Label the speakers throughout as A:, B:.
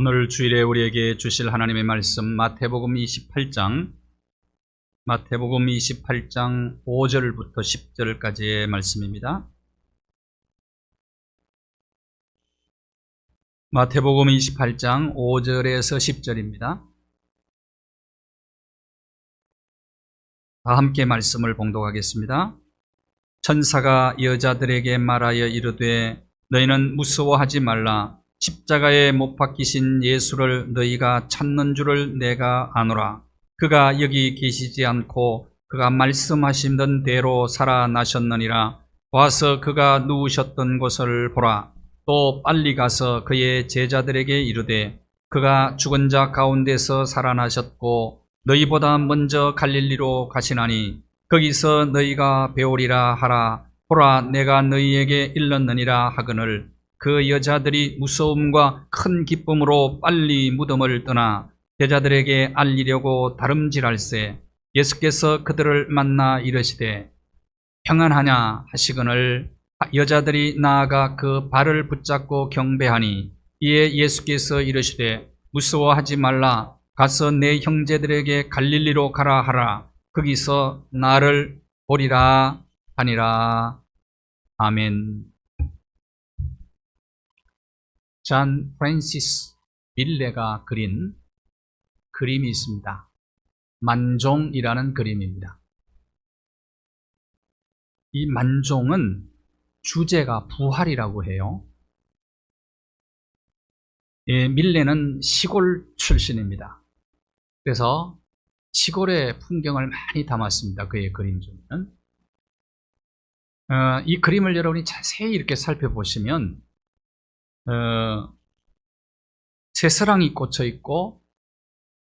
A: 오늘 주일에 우리에게 주실 하나님의 말씀 마태복음 28장 5절부터 10절까지의 말씀입니다. 마태복음 28장 5절에서 10절입니다. 다 함께 말씀을 봉독하겠습니다. 천사가 여자들에게 말하여 이르되 너희는 무서워하지 말라. 십자가에 못 박히신 예수를 너희가 찾는 줄을 내가 아노라. 그가 여기 계시지 않고 그가 말씀하시던 대로 살아나셨느니라. 와서 그가 누우셨던 곳을 보라. 또 빨리 가서 그의 제자들에게 이르되 그가 죽은 자 가운데서 살아나셨고 너희보다 먼저 갈릴리로 가시나니 거기서 너희가 배우리라 하라. 보라, 내가 너희에게 일렀느니라 하거늘 그 여자들이 무서움과 큰 기쁨으로 빨리 무덤을 떠나 제자들에게 알리려고 다름질할세. 예수께서 그들을 만나 이르시되 평안하냐 하시거늘 여자들이 나아가 그 발을 붙잡고 경배하니 이에 예수께서 이르시되 무서워하지 말라. 가서 내 형제들에게 갈릴리로 가라 하라. 거기서 나를 보리라 하니라. 아멘. 잔 프란시스 밀레가 그린 그림이 있습니다. 만종이라는 그림입니다. 이 만종은 주제가 부활이라고 해요. 밀레는 시골 출신입니다. 그래서 시골의 풍경을 많이 담았습니다. 그의 그림 중에는. 이 그림을 여러분이 자세히 이렇게 살펴보시면 새서랑이 꽂혀 있고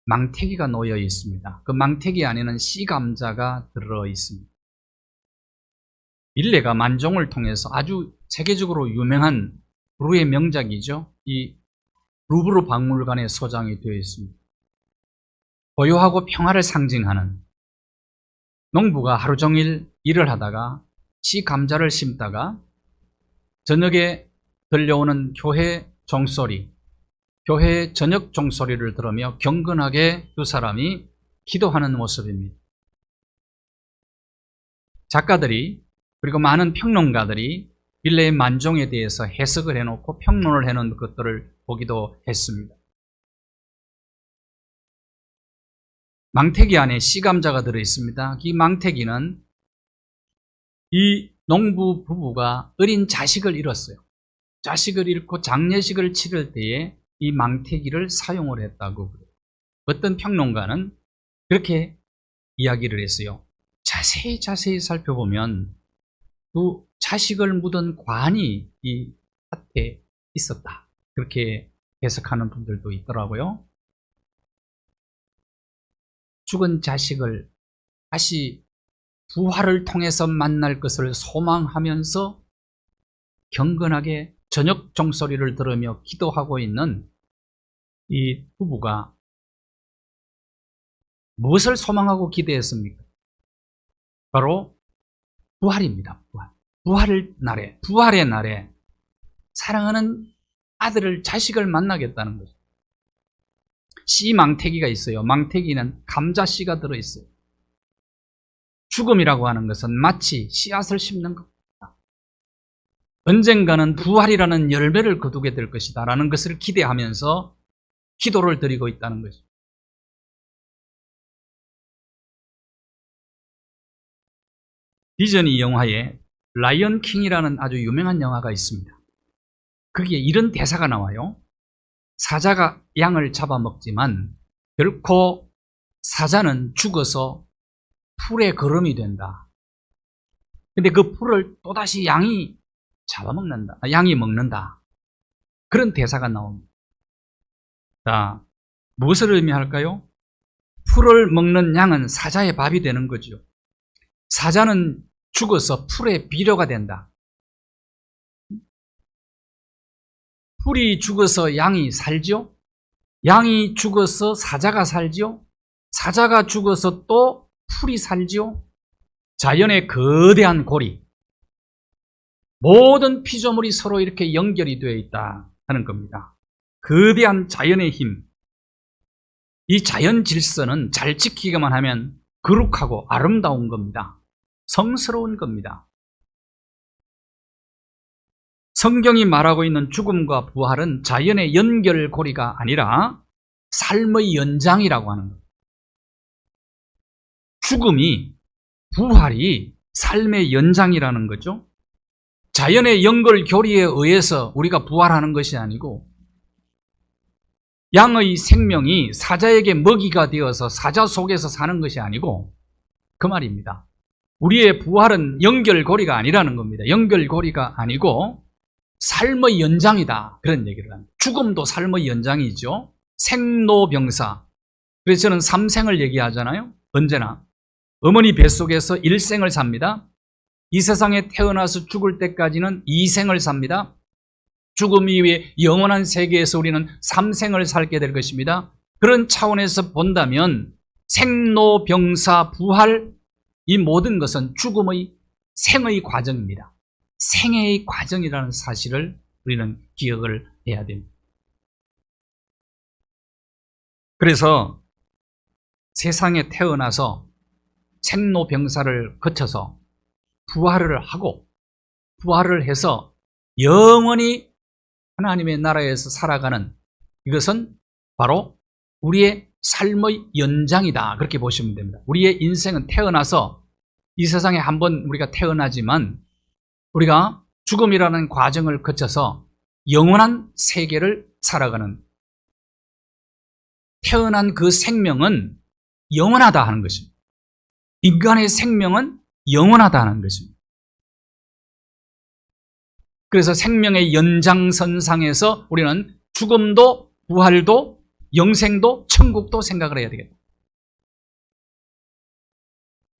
A: 망태기가 놓여 있습니다. 그 망태기 안에는 씨감자가 들어 있습니다. 밀레가 만종을 통해서 아주 세계적으로 유명한 루의 명작이죠. 이 루브르 박물관에 소장이 되어 있습니다. 고요하고 평화를 상징하는, 농부가 하루 종일 일을 하다가 씨감자를 심다가 저녁에 들려오는 교회 종소리, 교회의 저녁 종소리를 들으며 경건하게 두 사람이 기도하는 모습입니다. 작가들이 그리고 많은 평론가들이 밀레의 만종에 대해서 해석을 해놓고 평론을 해놓은 것들을 보기도 했습니다. 망태기 안에 씨감자가 들어있습니다. 이 망태기는 이 농부 부부가 어린 자식을 잃었어요. 자식을 잃고 장례식을 치를 때에 이 망태기를 사용을 했다고 그래요. 어떤 평론가는 그렇게 이야기를 했어요. 자세히 살펴보면 그 자식을 묻은 관이 이 밭에 있었다. 그렇게 해석하는 분들도 있더라고요. 죽은 자식을 다시 부활을 통해서 만날 것을 소망하면서 경건하게 저녁 종소리를 들으며 기도하고 있는 이 부부가 무엇을 소망하고 기대했습니까? 바로 부활입니다. 부활의 날에 사랑하는 아들을, 자식을 만나겠다는 거죠. 씨 망태기가 있어요. 망태기는 감자씨가 들어있어요. 죽음이라고 하는 것은 마치 씨앗을 심는 겁니다. 언젠가는 부활이라는 열매를 거두게 될 것이다 라는 것을 기대하면서 기도를 드리고 있다는 거죠. 디즈니 영화에 라이언 킹이라는 아주 유명한 영화가 있습니다. 거기에 이런 대사가 나와요. 사자가 양을 잡아먹지만 결코 사자는 죽어서 풀의 거름이 된다. 근데 그 풀을 또다시 양이 잡아먹는다. 양이 먹는다. 그런 대사가 나옵니다. 자, 무엇을 의미할까요? 풀을 먹는 양은 사자의 밥이 되는 거죠. 사자는 죽어서 풀의 비료가 된다. 풀이 죽어서 양이 살죠? 양이 죽어서 사자가 살죠? 사자가 죽어서 또 풀이 살죠? 자연의 거대한 고리, 모든 피조물이 서로 이렇게 연결이 되어 있다 하는 겁니다. 거대한 자연의 힘, 이 자연 질서는 잘 지키기만 하면 거룩하고 아름다운 겁니다. 성스러운 겁니다. 성경이 말하고 있는 죽음과 부활은 자연의 연결고리가 아니라 삶의 연장이라고 하는 겁니다. 죽음이, 부활이 삶의 연장이라는 거죠. 자연의 연결고리에 의해서 우리가 부활하는 것이 아니고 양의 생명이 사자에게 먹이가 되어서 사자 속에서 사는 것이 아니고 그 말입니다. 우리의 부활은 연결고리가 아니라는 겁니다. 연결고리가 아니고 삶의 연장이다. 그런 얘기를 합니다. 죽음도 삶의 연장이죠. 생로병사. 그래서 저는 삼생을 얘기하잖아요. 언제나. 어머니 뱃속에서 일생을 삽니다. 이 세상에 태어나서 죽을 때까지는 이생을 삽니다. 죽음 이후에 영원한 세계에서 우리는 삼생을 살게 될 것입니다. 그런 차원에서 본다면 생로병사 부활, 이 모든 것은 죽음의 생의 과정입니다. 생애의 과정이라는 사실을 우리는 기억을 해야 됩니다. 그래서 세상에 태어나서 생로병사를 거쳐서 부활을 하고 부활을 해서 영원히 하나님의 나라에서 살아가는, 이것은 바로 우리의 삶의 연장이다. 그렇게 보시면 됩니다. 우리의 인생은 태어나서 이 세상에 한번 우리가 태어나지만 우리가 죽음이라는 과정을 거쳐서 영원한 세계를 살아가는, 태어난 그 생명은 영원하다 하는 것입니다. 인간의 생명은 영원하다 하는 것입니다. 그래서 생명의 연장선상에서 우리는 죽음도 부활도 영생도 천국도 생각을 해야 되겠다.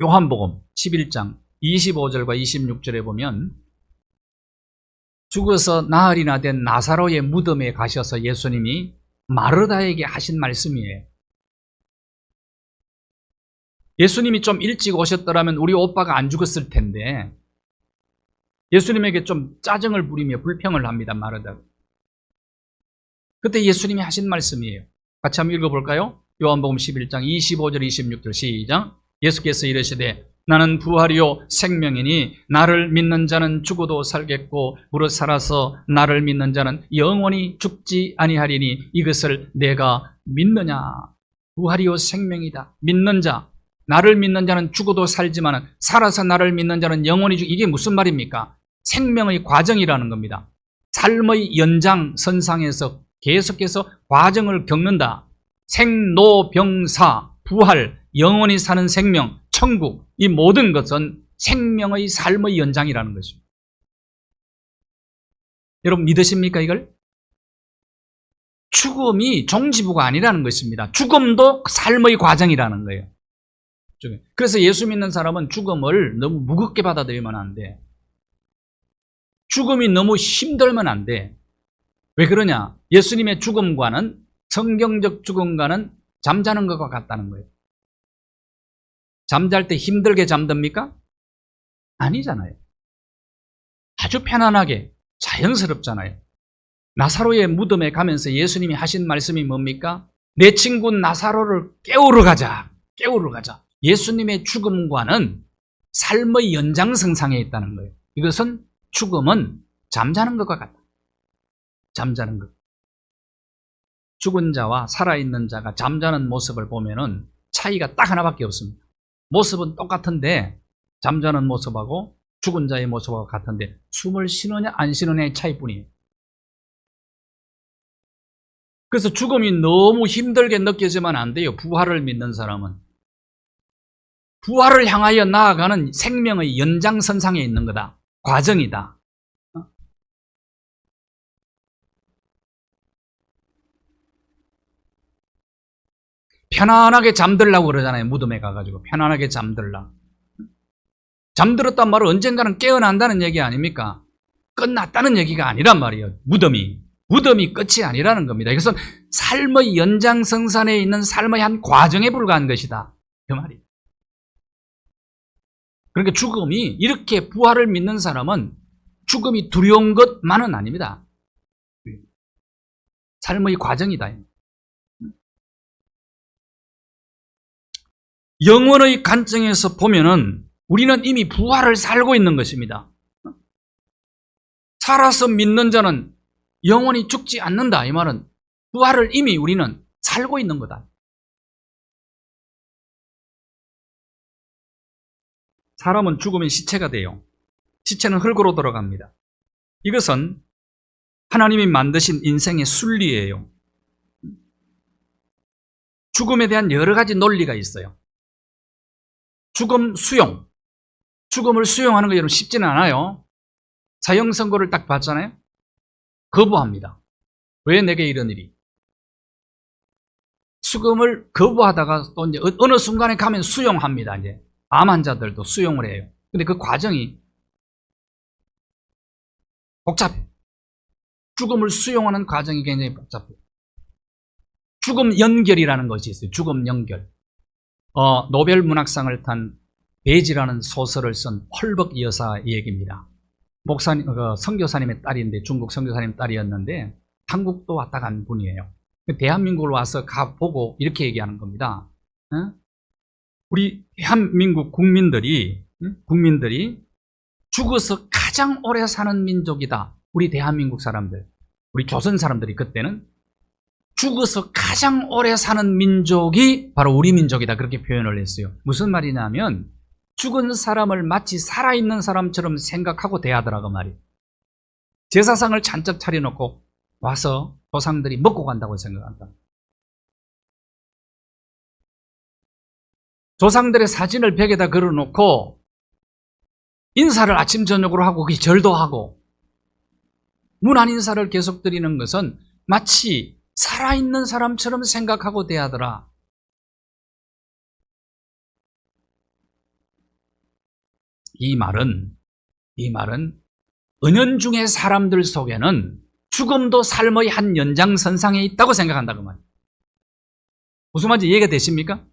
A: 요한복음 11장 25절과 26절에 보면 죽어서 나흘이나 된 나사로의 무덤에 가셔서 예수님이 마르다에게 하신 말씀이에요. 예수님이 좀 일찍 오셨더라면 우리 오빠가 안 죽었을 텐데 예수님에게 좀 짜증을 부리며 불평을 합니다. 마르다가. 그때 예수님이 하신 말씀이에요. 같이 한번 읽어볼까요? 요한복음 11장 25절 26절 시작. 예수께서 이르시되 나는 부활이요 생명이니 나를 믿는 자는 죽어도 살겠고 무릇 살아서 나를 믿는 자는 영원히 죽지 아니하리니 이것을 내가 믿느냐. 부활이요 생명이다. 믿는 자, 나를 믿는 자는 죽어도 살지만 살아서 나를 믿는 자는 영원히 이게 무슨 말입니까? 생명의 과정이라는 겁니다. 삶의 연장선상에서 계속해서 과정을 겪는다. 생로병사 부활, 영원히 사는 생명, 천국, 이 모든 것은 생명의 삶의 연장이라는 것입니다. 여러분 믿으십니까 이걸? 죽음이 종지부가 아니라는 것입니다. 죽음도 삶의 과정이라는 거예요. 그래서 예수 믿는 사람은 죽음을 너무 무겁게 받아들이면 안 돼. 죽음이 너무 힘들면 안 돼. 왜 그러냐? 예수님의 죽음과는, 성경적 죽음과는 잠자는 것과 같다는 거예요. 잠잘 때 힘들게 잠듭니까? 아니잖아요. 아주 편안하게 자연스럽잖아요. 나사로의 무덤에 가면서 예수님이 하신 말씀이 뭡니까? 내 친구 나사로를 깨우러 가자. 깨우러 가자. 예수님의 죽음과는 삶의 연장선상에 있다는 거예요. 이것은 죽음은 잠자는 것과 같다. 잠자는 것. 죽은 자와 살아있는 자가 잠자는 모습을 보면은 차이가 딱 하나밖에 없습니다. 모습은 똑같은데 잠자는 모습하고 죽은 자의 모습하고 같은데 숨을 쉬느냐 안 쉬느냐의 차이뿐이에요. 그래서 죽음이 너무 힘들게 느껴지면 안 돼요. 부활을 믿는 사람은. 부활을 향하여 나아가는 생명의 연장선상에 있는 거다. 과정이다. 편안하게 잠들라고 그러잖아요. 무덤에 가가지고 편안하게 잠들라. 잠들었단 말은 언젠가는 깨어난다는 얘기 아닙니까? 끝났다는 얘기가 아니란 말이에요. 무덤이 끝이 아니라는 겁니다. 이것은 삶의 연장선상에 있는 삶의 한 과정에 불과한 것이다. 그 말이에요. 그러니까 죽음이, 이렇게 부활을 믿는 사람은 죽음이 두려운 것만은 아닙니다. 삶의 과정이다. 영혼의 관점에서 보면은 우리는 이미 부활을 살고 있는 것입니다. 살아서 믿는 자는 영원히 죽지 않는다. 이 말은 부활을 이미 우리는 살고 있는 거다. 사람은 죽으면 시체가 돼요. 시체는 흙으로 돌아갑니다. 이것은 하나님이 만드신 인생의 순리예요. 죽음에 대한 여러 가지 논리가 있어요. 죽음 수용. 죽음을 수용하는 거 여러분 쉽지는 않아요. 사형 선고를 딱 받잖아요. 거부합니다. 왜 내게 이런 일이? 죽음을 거부하다가 또 이제 어느 순간에 가면 수용합니다. 이제 암 환자들도 수용을 해요. 근데 그 과정이 복잡해. 죽음을 수용하는 과정이 굉장히 복잡해요. 죽음 연결이라는 것이 있어요. 죽음 연결. 노벨 문학상을 탄 베이지라는 소설을 쓴 펄벅 여사 얘기입니다. 목사님, 선교사님의 딸인데, 중국 선교사님 딸이었는데 한국도 왔다 간 분이에요. 대한민국을 와서 가보고 이렇게 얘기하는 겁니다. 우리 대한민국 국민들이 죽어서 가장 오래 사는 민족이다. 우리 대한민국 사람들, 우리 조선 사람들이 그때는 죽어서 가장 오래 사는 민족이 바로 우리 민족이다. 그렇게 표현을 했어요. 무슨 말이냐면 죽은 사람을 마치 살아있는 사람처럼 생각하고 대하더라고 말이에요. 제사상을 잔뜩 차려놓고 와서 조상들이 먹고 간다고 생각한다. 조상들의 사진을 벽에다 걸어놓고 인사를 아침 저녁으로 하고 절도 하고 문안 인사를 계속 드리는 것은 마치 살아있는 사람처럼 생각하고 대하더라. 이 말은 은연중의 사람들 속에는 죽음도 삶의 한 연장선상에 있다고 생각한다고 말이에요. 무슨 말인지 이해가 되십니까?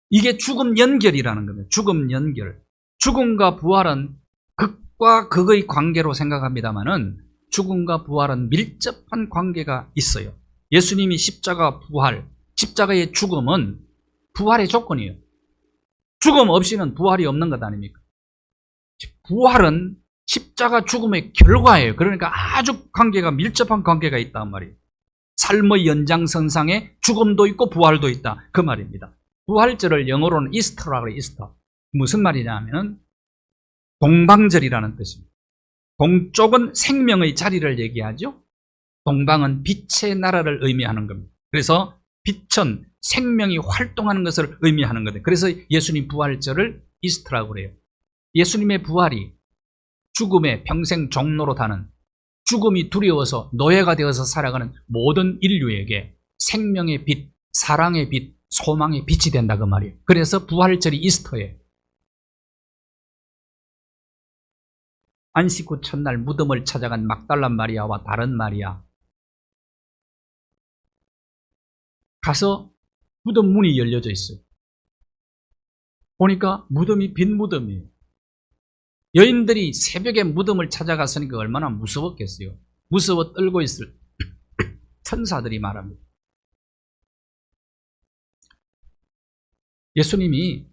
A: 이게 죽음 연결이라는 겁니다. 죽음 연결. 죽음과 부활은 극과 극의 관계로 생각합니다만은 죽음과 부활은 밀접한 관계가 있어요. 예수님이 십자가 부활, 십자가의 죽음은 부활의 조건이에요. 죽음 없이는 부활이 없는 것 아닙니까? 부활은 십자가 죽음의 결과예요. 그러니까 아주 관계가 밀접한 관계가 있단 말이에요. 삶의 연장선상에 죽음도 있고 부활도 있다. 그 말입니다. 부활절을 영어로는 이스터라고 해요. 이스터. 무슨 말이냐면 동방절이라는 뜻입니다. 동쪽은 생명의 자리를 얘기하죠. 동방은 빛의 나라를 의미하는 겁니다. 그래서 빛은 생명이 활동하는 것을 의미하는 거예요. 그래서 예수님 부활절을 이스터라고 그래요. 예수님의 부활이 죽음의 평생 종로로 다는, 죽음이 두려워서 노예가 되어서 살아가는 모든 인류에게 생명의 빛, 사랑의 빛, 소망의 빛이 된다 그 말이에요. 그래서 부활절이 이스터예요. 안식 후 첫날 무덤을 찾아간 막달라 마리아와 다른 마리아, 가서 무덤 문이 열려져 있어요. 보니까 무덤이 빈 무덤이에요. 여인들이 새벽에 무덤을 찾아갔으니까 얼마나 무서웠겠어요. 무서워 떨고 있을 천사들이 말합니다. 예수님이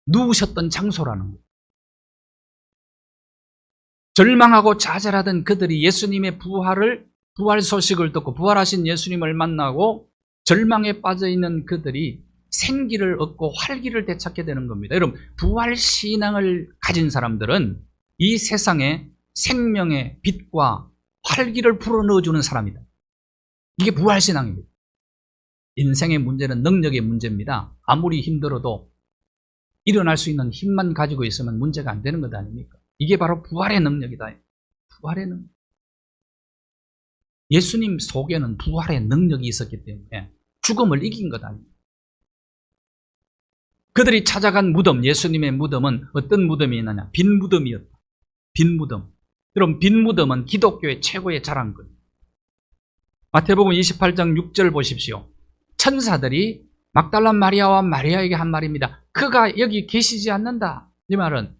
A: 누우셨던 장소라는 거예요. 절망하고 좌절하던 그들이 예수님의 부활 소식을 듣고 부활하신 예수님을 만나고 절망에 빠져있는 그들이 생기를 얻고 활기를 되찾게 되는 겁니다. 여러분, 부활 신앙을 가진 사람들은 이 세상에 생명의 빛과 활기를 불어넣어주는 사람이다. 이게 부활 신앙입니다. 인생의 문제는 능력의 문제입니다. 아무리 힘들어도 일어날 수 있는 힘만 가지고 있으면 문제가 안 되는 것 아닙니까? 이게 바로 부활의 능력이다. 부활의 능력. 예수님 속에는 부활의 능력이 있었기 때문에 죽음을 이긴 것 아닙니까? 그들이 찾아간 무덤, 예수님의 무덤은 어떤 무덤이었느냐? 빈 무덤이었다. 빈 무덤. 여러분, 빈 무덤은 기독교의 최고의 자랑거리예요. 마태복음 28장 6절 보십시오. 천사들이 막달라 마리아와 마리아에게 한 말입니다. 그가 여기 계시지 않는다. 이 말은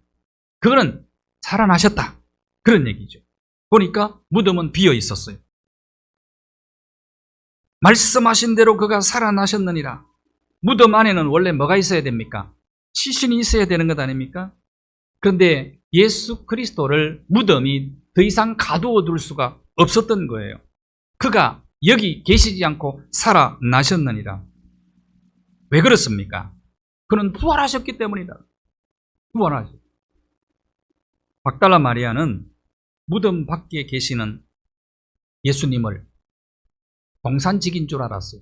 A: 그거는 살아나셨다. 그런 얘기죠. 보니까 무덤은 비어 있었어요. 말씀하신 대로 그가 살아나셨느니라. 무덤 안에는 원래 뭐가 있어야 됩니까? 시신이 있어야 되는 것 아닙니까? 그런데 예수 그리스도를 무덤이 더 이상 가두어 둘 수가 없었던 거예요. 그가 여기 계시지 않고 살아나셨느니라. 왜 그렇습니까? 그는 부활하셨기 때문이다. 부활하셨. 막달라 마리아는 무덤 밖에 계시는 예수님을 동산직인 줄 알았어요.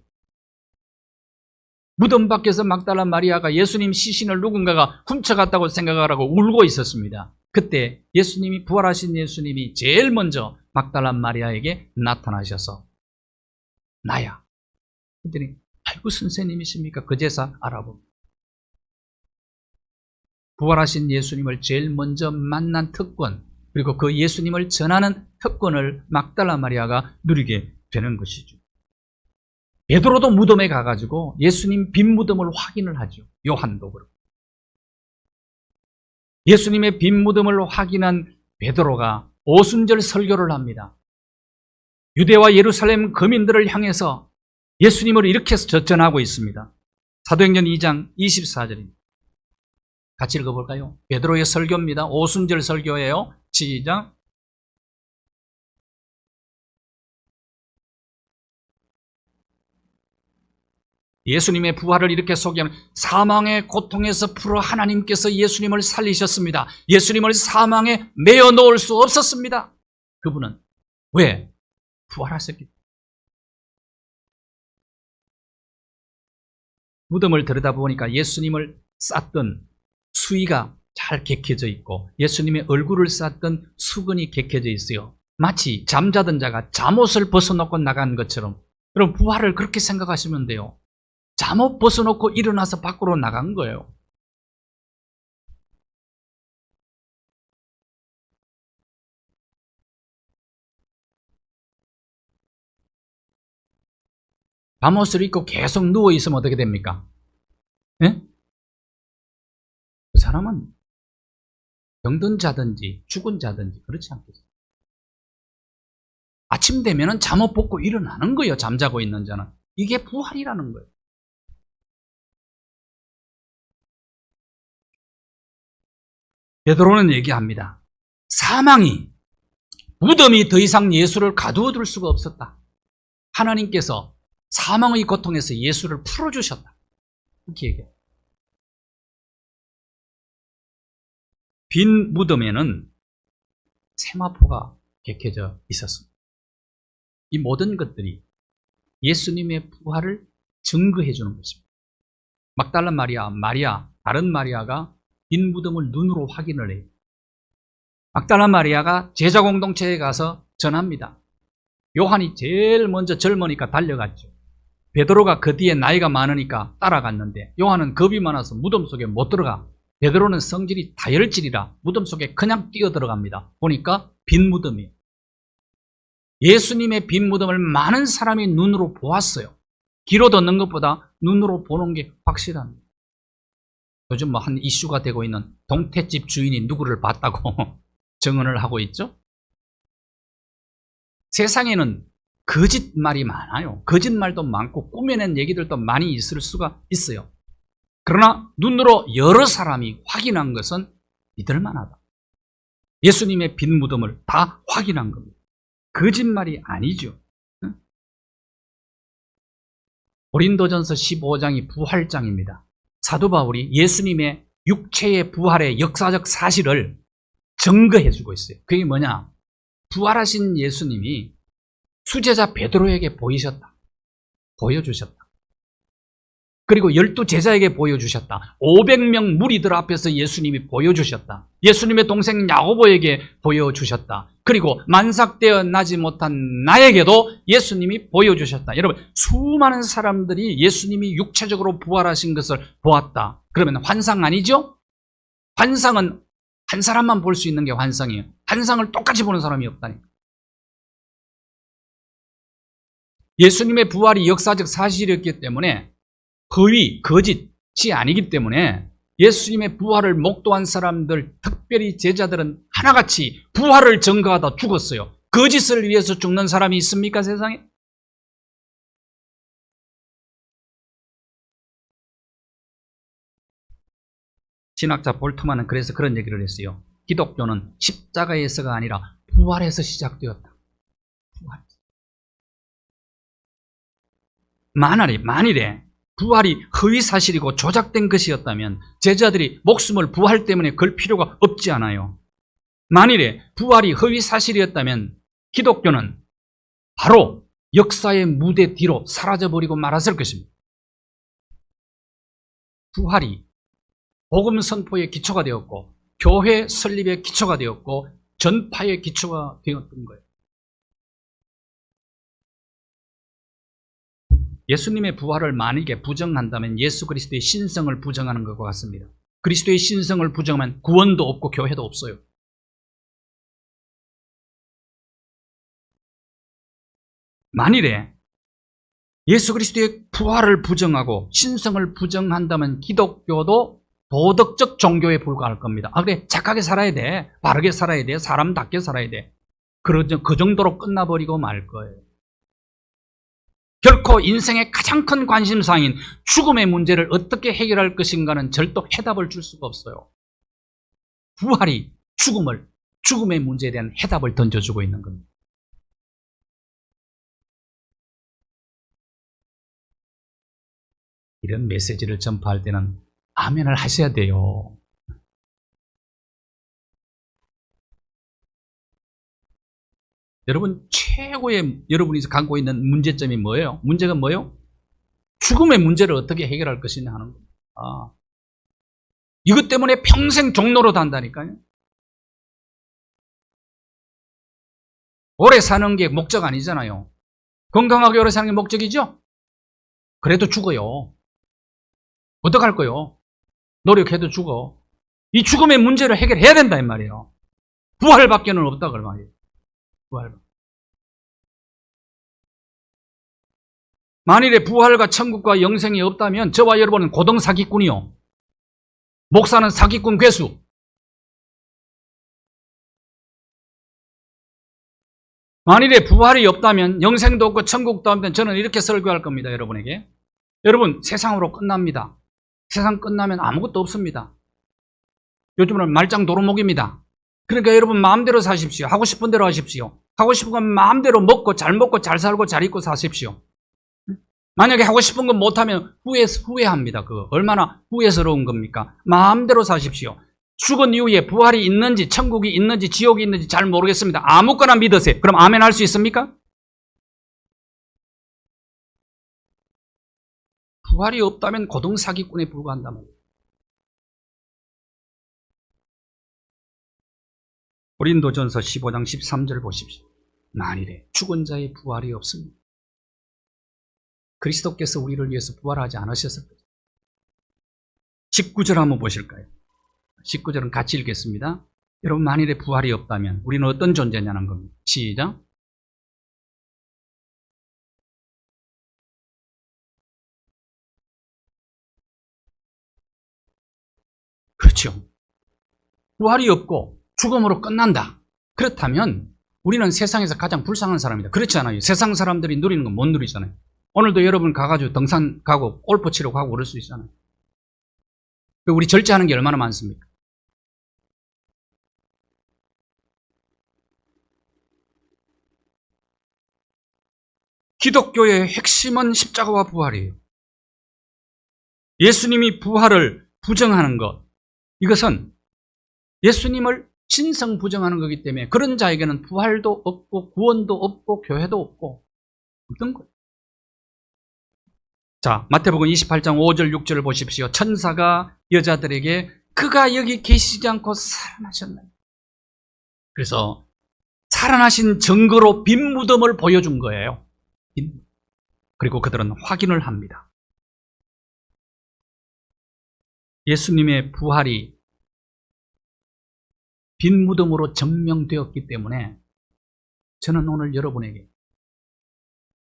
A: 무덤 밖에서 막달라 마리아가 예수님 시신을 누군가가 훔쳐갔다고 생각하라고 울고 있었습니다. 그때 예수님이, 부활하신 예수님이 제일 먼저 막달라 마리아에게 나타나셔서 나야. 그랬더니 아이고 선생님이십니까? 그제서 알아봅니다. 부활하신 예수님을 제일 먼저 만난 특권, 그리고 그 예수님을 전하는 특권을 막달라 마리아가 누리게 되는 것이죠. 베드로도 무덤에 가가지고 예수님 빈 무덤을 확인을 하죠. 요한도 그렇고. 예수님의 빈 무덤을 확인한 베드로가 오순절 설교를 합니다. 유대와 예루살렘 거민들을 향해서 예수님을 이렇게 전하고 있습니다. 사도행전 2장 24절입니다. 같이 읽어볼까요? 베드로의 설교입니다. 오순절 설교예요. 시작. 예수님의 부활을 이렇게 소개하면 사망의 고통에서 풀어 하나님께서 예수님을 살리셨습니다. 예수님을 사망에 매어 놓을 수 없었습니다. 그분은 왜? 부활하셨기 때문에. 무덤을 들여다보니까 예수님을 쌌던 수의가 잘 개켜져 있고 예수님의 얼굴을 쌌던 수건이 개켜져 있어요. 마치 잠자던 자가 잠옷을 벗어놓고 나간 것처럼. 여러분, 부활을 그렇게 생각하시면 돼요. 잠옷 벗어놓고 일어나서 밖으로 나간 거예요. 잠옷을 입고 계속 누워있으면 어떻게 됩니까? 예? 그 사람은 병든 자든지 죽은 자든지 그렇지 않겠어요? 아침 되면은 잠옷 벗고 일어나는 거예요. 잠자고 있는 자는. 이게 부활이라는 거예요. 베드로는 얘기합니다. 사망이, 무덤이 더 이상 예수를 가두어 둘 수가 없었다. 하나님께서 사망의 고통에서 예수를 풀어주셨다. 이렇게 얘기해요. 빈 무덤에는 세마포가 개켜져 있었습니다. 이 모든 것들이 예수님의 부활을 증거해 주는 것입니다. 막달라 마리아, 다른 마리아가 빈 무덤을 눈으로 확인을 해요. 막달라 마리아가 제자 공동체에 가서 전합니다. 요한이 제일 먼저 젊으니까 달려갔죠. 베드로가 그 뒤에 나이가 많으니까 따라갔는데 요한은 겁이 많아서 무덤 속에 못 들어가. 베드로는 성질이 다혈질이라 무덤 속에 그냥 뛰어 들어갑니다. 보니까 빈 무덤이에요. 예수님의 빈 무덤을 많은 사람이 눈으로 보았어요. 귀로 듣는 것보다 눈으로 보는 게 확실합니다. 요즘 뭐 한 이슈가 되고 있는 동태집 주인이 누구를 봤다고 증언을 하고 있죠. 세상에는 거짓말이 많아요. 거짓말도 많고 꾸며낸 얘기들도 많이 있을 수가 있어요. 그러나 눈으로 여러 사람이 확인한 것은 믿을만하다. 예수님의 빈 무덤을 다 확인한 겁니다. 거짓말이 아니죠. 고린도전서 15장이 부활장입니다. 사도 바울이 예수님의 육체의 부활의 역사적 사실을 증거해 주고 있어요. 그게 뭐냐? 부활하신 예수님이 수제자 베드로에게 보이셨다. 보여주셨다. 그리고 12제자에게 보여주셨다. 500명 무리들 앞에서 예수님이 보여주셨다. 예수님의 동생 야고보에게 보여주셨다. 그리고 만삭되어 나지 못한 나에게도 예수님이 보여주셨다. 여러분, 수많은 사람들이 예수님이 육체적으로 부활하신 것을 보았다. 그러면 환상 아니죠? 환상은 한 사람만 볼 수 있는 게 환상이에요. 환상을 똑같이 보는 사람이 없다니까. 예수님의 부활이 역사적 사실이었기 때문에 허위, 거짓이 아니기 때문에 예수님의 부활을 목도한 사람들, 특별히 제자들은 하나같이 부활을 증거하다 죽었어요. 거짓을 위해서 죽는 사람이 있습니까, 세상에? 신학자 볼트만은 그래서 그런 얘기를 했어요. 기독교는 십자가에서가 아니라 부활에서 시작되었다. 부활. 만일에 부활이 허위사실이고 조작된 것이었다면 제자들이 목숨을 부활 때문에 걸 필요가 없지 않아요. 만일에 부활이 허위사실이었다면 기독교는 바로 역사의 무대 뒤로 사라져버리고 말았을 것입니다. 부활이 복음 선포의 기초가 되었고 교회 설립의 기초가 되었고 전파의 기초가 되었던 거예요. 예수님의 부활을 만약에 부정한다면 예수 그리스도의 신성을 부정하는 것과 같습니다. 그리스도의 신성을 부정하면 구원도 없고 교회도 없어요. 만일에 예수 그리스도의 부활을 부정하고 신성을 부정한다면 기독교도 도덕적 종교에 불과할 겁니다. 그래, 착하게 살아야 돼. 바르게 살아야 돼. 사람답게 살아야 돼. 그 정도로 끝나버리고 말 거예요. 결코 인생의 가장 큰 관심사인 죽음의 문제를 어떻게 해결할 것인가는 절도 해답을 줄 수가 없어요. 부활이 죽음의 문제에 대한 해답을 던져주고 있는 겁니다. 이런 메시지를 전파할 때는 아멘을 하셔야 돼요. 여러분, 최고의 여러분이 갖고 있는 문제점이 뭐예요? 문제가 뭐예요? 죽음의 문제를 어떻게 해결할 것이냐 하는 겁니다. 이것 때문에 평생 종로로 단다니까요. 오래 사는 게 목적 아니잖아요. 건강하게 오래 사는 게 목적이죠? 그래도 죽어요. 어떡할 거요? 노력해도 죽어. 이 죽음의 문제를 해결해야 된다 이 말이에요. 부활밖에는 없다 그 말이에요. 만일에 부활과 천국과 영생이 없다면 저와 여러분은 고등 사기꾼이요. 목사는 사기꾼 괴수. 만일에 부활이 없다면 영생도 없고 천국도 없다면 저는 이렇게 설교할 겁니다. 여러분에게. 여러분, 세상으로 끝납니다. 세상 끝나면 아무것도 없습니다. 요즘은 말짱 도루묵입니다. 그러니까 여러분 마음대로 사십시오. 하고 싶은 대로 하십시오. 하고 싶은 건 마음대로 먹고 잘 살고 잘 입고 사십시오. 만약에 하고 싶은 건 못하면 후회합니다. 얼마나 후회스러운 겁니까? 마음대로 사십시오. 죽은 이후에 부활이 있는지 천국이 있는지 지옥이 있는지 잘 모르겠습니다. 아무거나 믿으세요. 그럼 아멘 할 수 있습니까? 부활이 없다면 고등사기꾼에 불과한단 말이에요. 고린도전서 15장 13절 보십시오. 만일에 죽은 자의 부활이 없습니다. 그리스도께서 우리를 위해서 부활하지 않으셨을 거죠. 19절 한번 보실까요? 19절은 같이 읽겠습니다. 여러분, 만일에 부활이 없다면 우리는 어떤 존재냐는 겁니다. 시작. 그렇죠. 부활이 없고 죽음으로 끝난다. 그렇다면 우리는 세상에서 가장 불쌍한 사람이다. 그렇지 않아요? 세상 사람들이 누리는 건 못 누리잖아요. 오늘도 여러분 가가지고 등산 가고 골프 치러 가고 그럴 수 있잖아요. 우리 절제하는 게 얼마나 많습니까? 기독교의 핵심은 십자가와 부활이에요. 예수님이 부활을 부정하는 것, 이것은 예수님을 신성 부정하는 거기 때문에 그런 자에게는 부활도 없고 구원도 없고 교회도 없고 없던 거예요. 자, 마태복음 28장 5절 6절을 보십시오. 천사가 여자들에게 그가 여기 계시지 않고 살아나셨나요? 그래서 살아나신 증거로 빈 무덤을 보여준 거예요. 그리고 그들은 확인을 합니다. 예수님의 부활이 빈 무덤으로 증명되었기 때문에 저는 오늘 여러분에게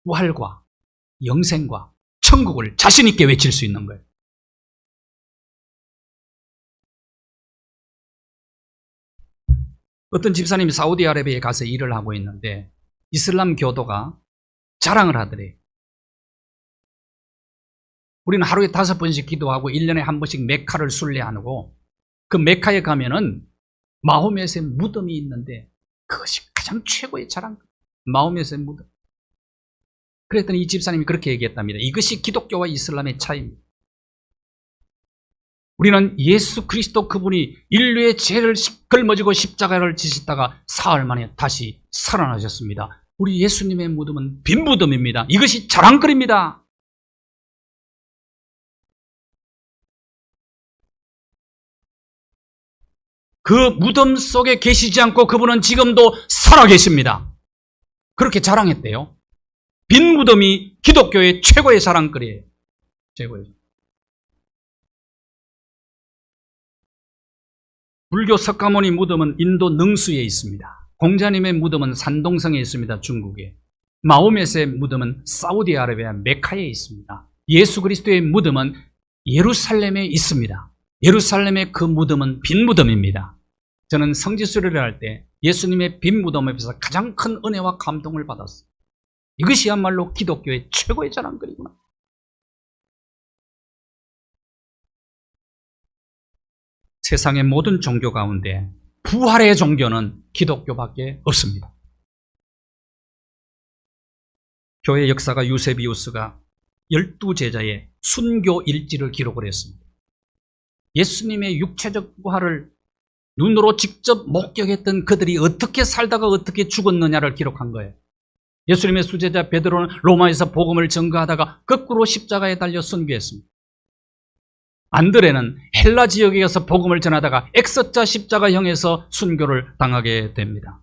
A: 부활과 영생과 천국을 자신 있게 외칠 수 있는 거예요. 어떤 집사님이 사우디아라비아에 가서 일을 하고 있는데 이슬람 교도가 자랑을 하더래요. 우리는 하루에 5번씩 기도하고 1년에 한 번씩 메카를 순례하고 그 메카에 가면은 마호멧의 무덤이 있는데 그것이 가장 최고의 자랑. 마호멧의 무덤. 그랬더니 이 집사님이 그렇게 얘기했답니다. 이것이 기독교와 이슬람의 차이입니다. 우리는 예수 그리스도 그분이 인류의 죄를 걸머지고 십자가를 지셨다가 사흘 만에 다시 살아나셨습니다. 우리 예수님의 무덤은 빈 무덤입니다. 이것이 자랑거리입니다. 그 무덤 속에 계시지 않고 그분은 지금도 살아계십니다. 그렇게 자랑했대요. 빈 무덤이 기독교의 최고의 자랑거리예요. 최고의. 불교 석가모니 무덤은 인도 능수에 있습니다. 공자님의 무덤은 산동성에 있습니다. 중국에. 마호멧의 무덤은 사우디아라비아 메카에 있습니다. 예수 그리스도의 무덤은 예루살렘에 있습니다. 예루살렘의 그 무덤은 빈 무덤입니다. 저는 성지순례를 할 때 예수님의 빈 무덤 앞에서 가장 큰 은혜와 감동을 받았어요. 이것이야말로 기독교의 최고의 자랑거리구나. 세상의 모든 종교 가운데 부활의 종교는 기독교밖에 없습니다. 교회 역사가 유세비우스가 12제자의 순교 일지를 기록을 했습니다. 예수님의 육체적 부활을 눈으로 직접 목격했던 그들이 어떻게 살다가 어떻게 죽었느냐를 기록한 거예요. 예수님의 수제자 베드로는 로마에서 복음을 전거하다가 거꾸로 십자가에 달려 순교했습니다. 안드레는 헬라 지역에 가서 복음을 전하다가 X자 십자가형에서 순교를 당하게 됩니다.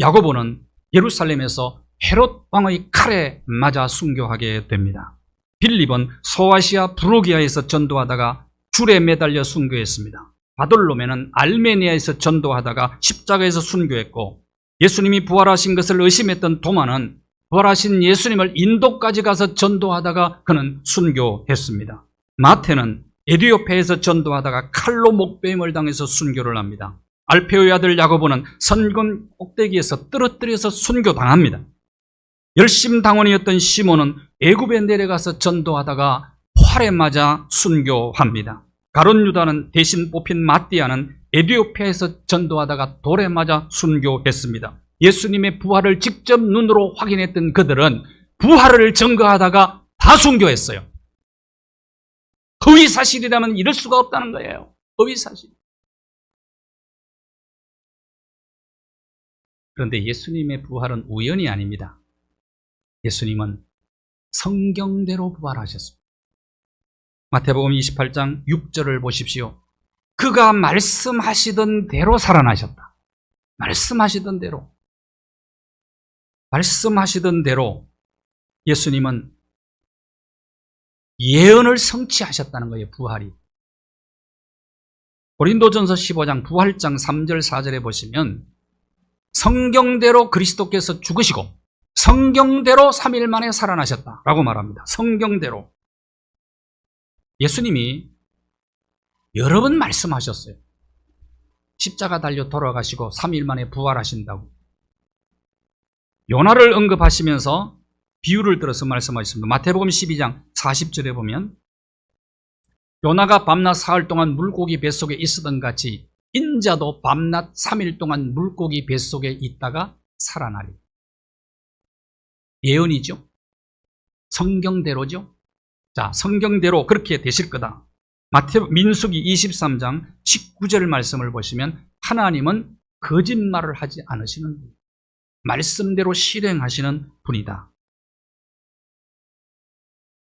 A: 야고보는 예루살렘에서 헤롯 왕의 칼에 맞아 순교하게 됩니다. 빌립은 소아시아 브루기아에서 전도하다가 줄에 매달려 순교했습니다. 바돌로메는 알메니아에서 전도하다가 십자가에서 순교했고, 예수님이 부활하신 것을 의심했던 도마는 부활하신 예수님을 인도까지 가서 전도하다가 그는 순교했습니다. 마태는 에디오페에서 전도하다가 칼로 목베임을 당해서 순교를 합니다. 알페오의 아들 야고보는 선근 꼭대기에서 떨어뜨려서 순교당합니다. 열심당원이었던 시몬은 애굽에 내려가서 전도하다가 활에 맞아 순교합니다. 가룟 유다는 대신 뽑힌 마띠아는 에디오피아에서 전도하다가 돌에 맞아 순교했습니다. 예수님의 부활을 직접 눈으로 확인했던 그들은 부활을 증거하다가 다 순교했어요. 허위사실이라면 이럴 수가 없다는 거예요. 허위사실. 그런데 예수님의 부활은 우연이 아닙니다. 예수님은 성경대로 부활하셨습니다. 마태복음 28장 6절을 보십시오. 그가 말씀하시던 대로 살아나셨다. 말씀하시던 대로. 말씀하시던 대로 예수님은 예언을 성취하셨다는 거예요. 부활이. 고린도전서 15장 부활장 3절 4절에 보시면 성경대로 그리스도께서 죽으시고 성경대로 3일 만에 살아나셨다라고 말합니다. 성경대로. 예수님이 여러 번 말씀하셨어요. 십자가 달려 돌아가시고 3일 만에 부활하신다고. 요나를 언급하시면서 비유를 들어서 말씀하셨습니다. 마태복음 12장 40절에 보면 요나가 밤낮 사흘 동안 물고기 뱃속에 있었던 같이 인자도 밤낮 3일 동안 물고기 뱃속에 있다가 살아나리. 예언이죠. 성경대로죠. 자, 성경대로 그렇게 되실 거다. 민수기 23장 19절 말씀을 보시면 하나님은 거짓말을 하지 않으시는 분, 말씀대로 실행하시는 분이다.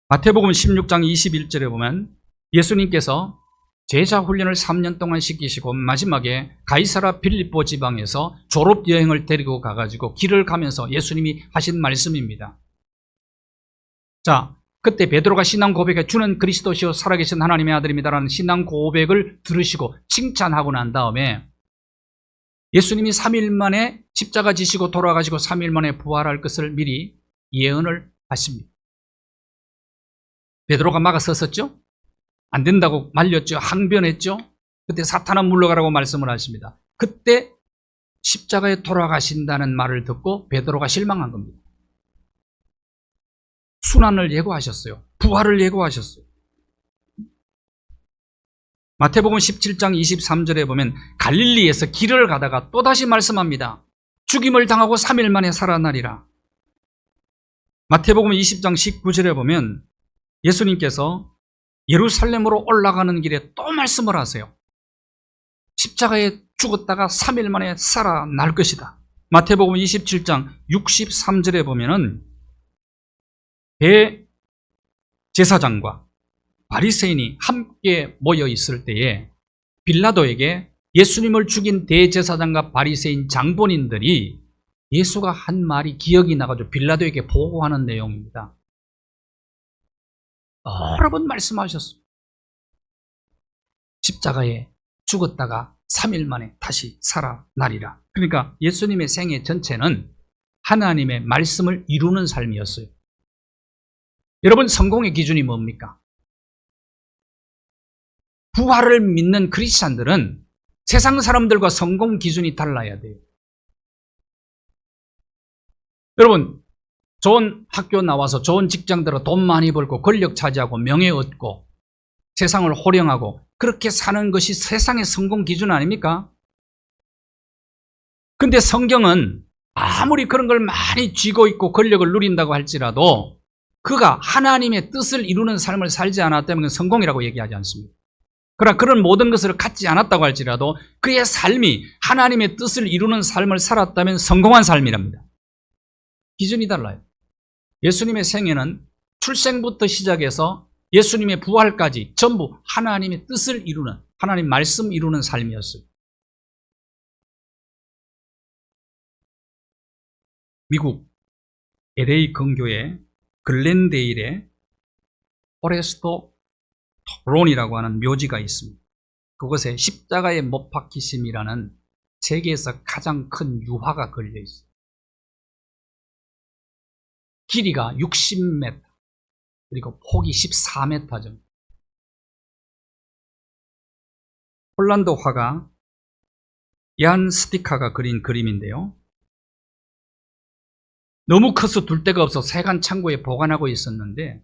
A: 마태복음 16장 21절에 보면 예수님께서 제자 훈련을 3년 동안 시키시고 마지막에 가이사라 빌립보 지방에서 졸업여행을 데리고 가가지고 길을 가면서 예수님이 하신 말씀입니다. 자, 그때 베드로가 신앙 고백에 주는 그리스도시요 살아계신 하나님의 아들입니다라는 신앙 고백을 들으시고 칭찬하고 난 다음에 예수님이 3일 만에 십자가 지시고 돌아가시고 3일 만에 부활할 것을 미리 예언을 하십니다. 베드로가 막아섰었죠? 안 된다고 말렸죠? 항변했죠? 그때 사탄아 물러가라고 말씀을 하십니다. 그때 십자가에 돌아가신다는 말을 듣고 베드로가 실망한 겁니다. 순환을 예고하셨어요. 부활을 예고하셨어요. 마태복음 17장 23절에 보면 갈릴리에서 길을 가다가 또다시 말씀합니다. 죽임을 당하고 3일 만에 살아나리라. 마태복음 20장 19절에 보면 예수님께서 예루살렘으로 올라가는 길에 또 말씀을 하세요. 십자가에 죽었다가 3일 만에 살아날 것이다. 마태복음 27장 63절에 보면은 대제사장과 바리새인이 함께 모여 있을 때에 빌라도에게 예수님을 죽인 대제사장과 바리새인 장본인들이 예수가 한 말이 기억이 나가지고 빌라도에게 보고하는 내용입니다. 여러 번 말씀하셨어요. 십자가에 죽었다가 3일 만에 다시 살아나리라. 그러니까 예수님의 생애 전체는 하나님의 말씀을 이루는 삶이었어요. 여러분, 성공의 기준이 뭡니까? 부활을 믿는 크리스찬들은 세상 사람들과 성공 기준이 달라야 돼요. 여러분, 좋은 학교 나와서 좋은 직장 들어 돈 많이 벌고 권력 차지하고 명예 얻고 세상을 호령하고 그렇게 사는 것이 세상의 성공 기준 아닙니까? 근데 성경은 아무리 그런 걸 많이 쥐고 있고 권력을 누린다고 할지라도 그가 하나님의 뜻을 이루는 삶을 살지 않았다면 성공이라고 얘기하지 않습니다. 그러나 그런 모든 것을 갖지 않았다고 할지라도 그의 삶이 하나님의 뜻을 이루는 삶을 살았다면 성공한 삶이랍니다. 기준이 달라요. 예수님의 생애는 출생부터 시작해서 예수님의 부활까지 전부 하나님의 뜻을 이루는, 하나님 말씀 이루는 삶이었어요. 미국 LA 근교의 글렌데일에 포레스토 토론이라고 하는 묘지가 있습니다. 그곳에 십자가의 못 박히심이라는 세계에서 가장 큰 유화가 걸려 있어요. 길이가 60m, 그리고 폭이 14m 정도. 폴란드 화가 얀 스티카가 그린 그림인데요. 너무 커서 둘 데가 없어 세관 창고에 보관하고 있었는데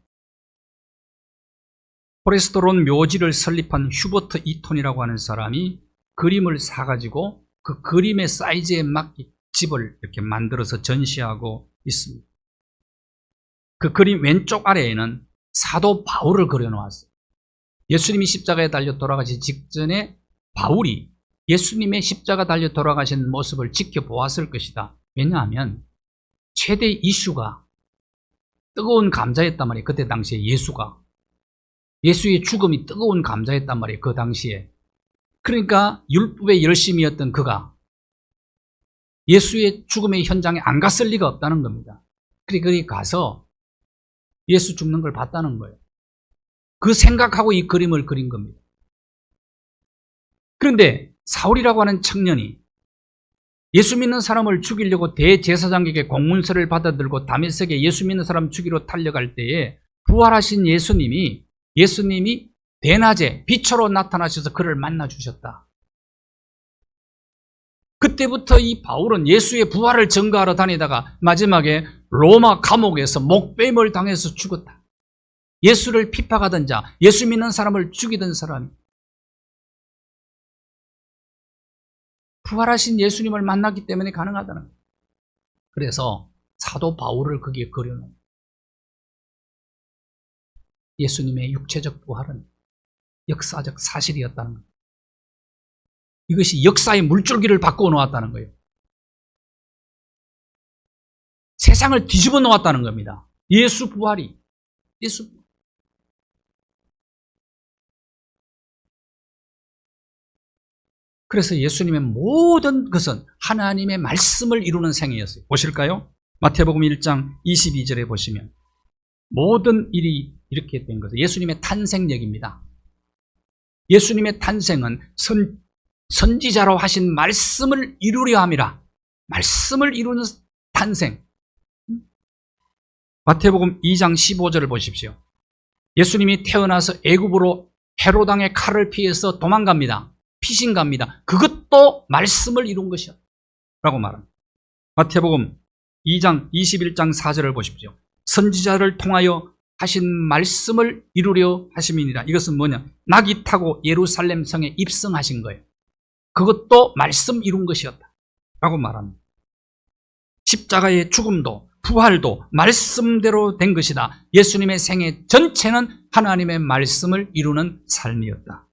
A: 포레스토론 묘지를 설립한 휴버트 이톤이라고 하는 사람이 그림을 사가지고 그 그림의 사이즈에 맞게 집을 이렇게 만들어서 전시하고 있습니다. 그 그림 왼쪽 아래에는 사도 바울을 그려놓았어요. 예수님이 십자가에 달려 돌아가신 직전에 바울이 예수님의 십자가 달려 돌아가신 모습을 지켜보았을 것이다. 왜냐하면 최대 이슈가 뜨거운 감자였단 말이에요. 그때 당시에 예수의 죽음이 뜨거운 감자였단 말이에요. 그 당시에. 그러니까 율법의 열심이었던 그가 예수의 죽음의 현장에 안 갔을 리가 없다는 겁니다. 그러니까 거기 가서 예수 죽는 걸 봤다는 거예요. 그 생각하고 이 그림을 그린 겁니다. 그런데 사울이라고 하는 청년이 예수 믿는 사람을 죽이려고 대제사장에게 공문서를 받아들고 다메섹에 예수 믿는 사람 죽이러 달려갈 때에 부활하신 예수님이 대낮에 빛으로 나타나셔서 그를 만나 주셨다. 그때부터 이 바울은 예수의 부활을 증거하러 다니다가 마지막에 로마 감옥에서 목배임을 당해서 죽었다. 예수를 핍박하던 자, 예수 믿는 사람을 죽이던 사람이 부활하신 예수님을 만났기 때문에 가능하다는 거예요. 그래서 사도 바울을 거기에 그려놓은 예수님의 육체적 부활은 역사적 사실이었다는 거예요. 이것이 역사의 물줄기를 바꾸어 놓았다는 거예요. 세상을 뒤집어 놓았다는 겁니다. 예수 부활이. 그래서 예수님의 모든 것은 하나님의 말씀을 이루는 생애였어요. 보실까요? 마태복음 1장 22절에 보시면 모든 일이 이렇게 된 것은 예수님의 탄생력입니다. 예수님의 탄생은 선지자로 하신 말씀을 이루려 함이라. 말씀을 이루는 탄생. 마태복음 2장 15절을 보십시오. 예수님이 태어나서 애굽으로 헤로당의 칼을 피해서 도망갑니다. 피신갑니다. 그것도 말씀을 이룬 것이요. 라고 말합니다. 마태복음 2장 21장 4절을 보십시오. 선지자를 통하여 하신 말씀을 이루려 하심이니라. 이것은 뭐냐? 낙이 타고 예루살렘 성에 입성하신 거예요. 그것도 말씀 이룬 것이었다 라고 말합니다. 십자가의 죽음도 부활도 말씀대로 된 것이다. 예수님의 생애 전체는 하나님의 말씀을 이루는 삶이었다.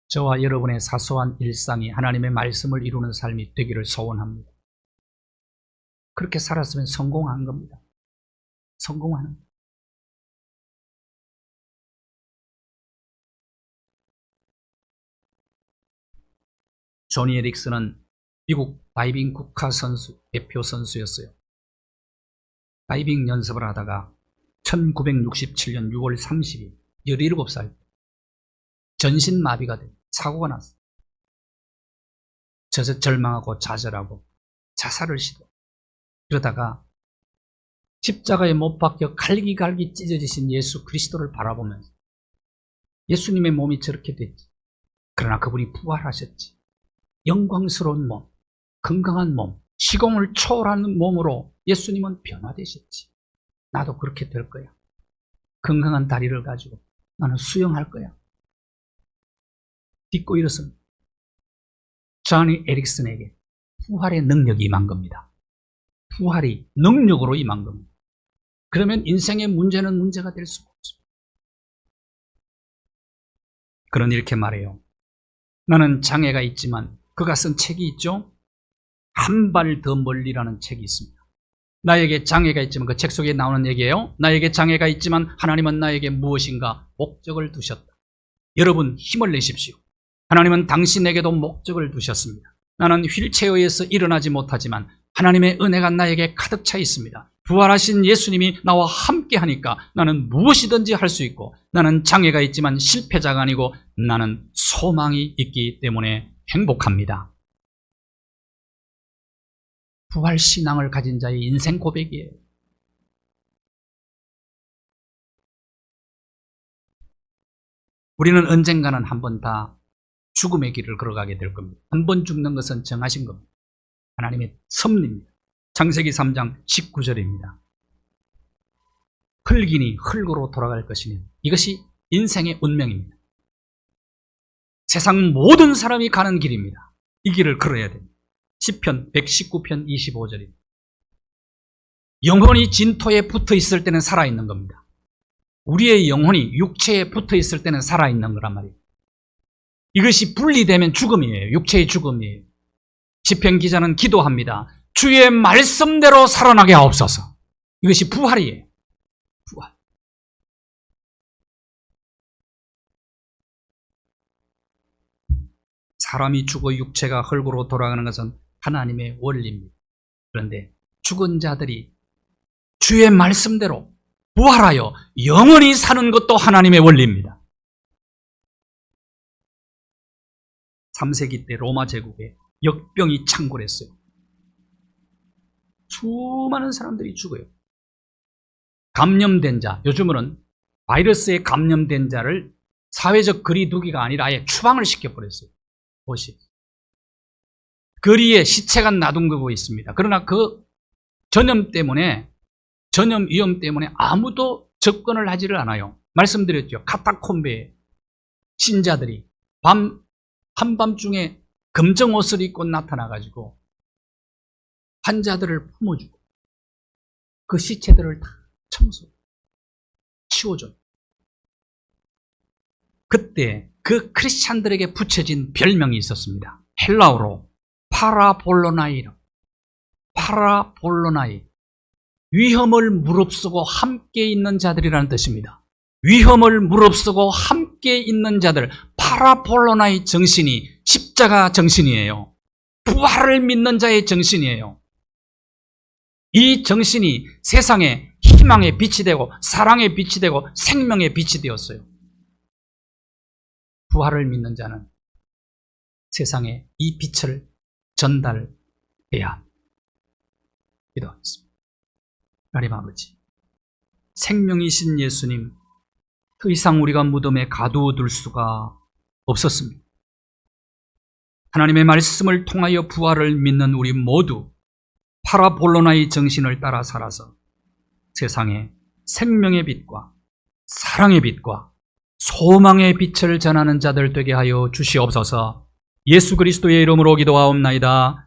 A: 저와 여러분의 사소한 일상이 하나님의 말씀을 이루는 삶이 되기를 소원합니다. 그렇게 살았으면 성공한 겁니다. 성공하는 겁니다. 조니 에릭슨은 미국 다이빙 국가 선수, 대표 선수였어요. 다이빙 연습을 하다가 1967년 6월 30일 17살 전신마비가 돼 사고가 났어요. 절망하고 좌절하고 자살을 시도. 그러다가 십자가에 못 박혀 갈기갈기 찢어지신 예수 그리스도를 바라보면서 예수님의 몸이 저렇게 됐지. 그러나 그분이 부활하셨지. 영광스러운 몸, 건강한 몸, 시공을 초월하는 몸으로 예수님은 변화되셨지. 나도 그렇게 될 거야. 건강한 다리를 가지고 나는 수영할 거야. 딛고 일어섭니다. 조니 에릭슨에게 부활의 능력이 임한 겁니다. 부활이 능력으로 임한 겁니다. 그러면 인생의 문제는 문제가 될 수가 없습니다. 그는 이렇게 말해요. 나는 장애가 있지만 그가 쓴 책이 있죠. 한 발 더 멀리라는 책이 있습니다. 나에게 장애가 있지만 그 책 속에 나오는 얘기예요. 나에게 장애가 있지만 하나님은 나에게 무엇인가 목적을 두셨다. 여러분 힘을 내십시오. 하나님은 당신에게도 목적을 두셨습니다. 나는 휠체어에서 일어나지 못하지만 하나님의 은혜가 나에게 가득 차 있습니다. 부활하신 예수님이 나와 함께 하니까 나는 무엇이든지 할 수 있고, 나는 장애가 있지만 실패자가 아니고 나는 소망이 있기 때문에 행복합니다. 부활 신앙을 가진 자의 인생 고백이에요. 우리는 언젠가는 한 번 다 죽음의 길을 걸어가게 될 겁니다. 한 번 죽는 것은 정하신 겁니다. 하나님의 섭리입니다. 창세기 3장 19절입니다. 흙이니 흙으로 돌아갈 것이니 이것이 인생의 운명입니다. 세상 모든 사람이 가는 길입니다. 이 길을 걸어야 됩니다. 시편 119편 25절입니다. 영혼이 진토에 붙어 있을 때는 살아있는 겁니다. 우리의 영혼이 육체에 붙어 있을 때는 살아있는 거란 말이에요. 이것이 분리되면 죽음이에요. 육체의 죽음이에요. 시편 기자는 기도합니다. 주의 말씀대로 살아나게 하옵소서. 이것이 부활이에요. 부활. 사람이 죽어 육체가 흙으로 돌아가는 것은 하나님의 원리입니다. 그런데 죽은 자들이 주의 말씀대로 부활하여 영원히 사는 것도 하나님의 원리입니다. 3세기 때 로마 제국에 역병이 창궐했어요. 수많은 사람들이 죽어요. 감염된 자, 요즘은 바이러스에 감염된 자를 사회적 거리두기가 아니라 아예 추방을 시켜버렸어요. 보시. 거리에 시체가 놔둔 있습니다. 그러나 그 전염 위험 때문에 아무도 접근을 하지를 않아요. 말씀드렸죠. 카타콤베에 신자들이 한밤중에 검정 옷을 입고 나타나가지고 환자들을 품어주고 그 시체들을 다 치워줘요. 그때 그 크리스찬들에게 붙여진 별명이 있었습니다. 헬라어로 파라볼로나이. 위험을 무릅쓰고 함께 있는 자들이라는 뜻입니다. 위험을 무릅쓰고 함께 있는 자들, 파라볼로나의 정신이 십자가 정신이에요. 부활을 믿는 자의 정신이에요. 이 정신이 세상에 희망의 빛이 되고 사랑의 빛이 되고 생명의 빛이 되었어요. 부활을 믿는 자는 세상에 이 빛을 전달해야 기도하겠습니다. 하나님 아버지, 생명이신 예수님, 더 이상 우리가 무덤에 가두어둘 수가 없었습니다. 하나님의 말씀을 통하여 부활을 믿는 우리 모두 파라볼로나의 정신을 따라 살아서 세상에 생명의 빛과 사랑의 빛과 소망의 빛을 전하는 자들 되게 하여 주시옵소서. 예수 그리스도의 이름으로 기도하옵나이다.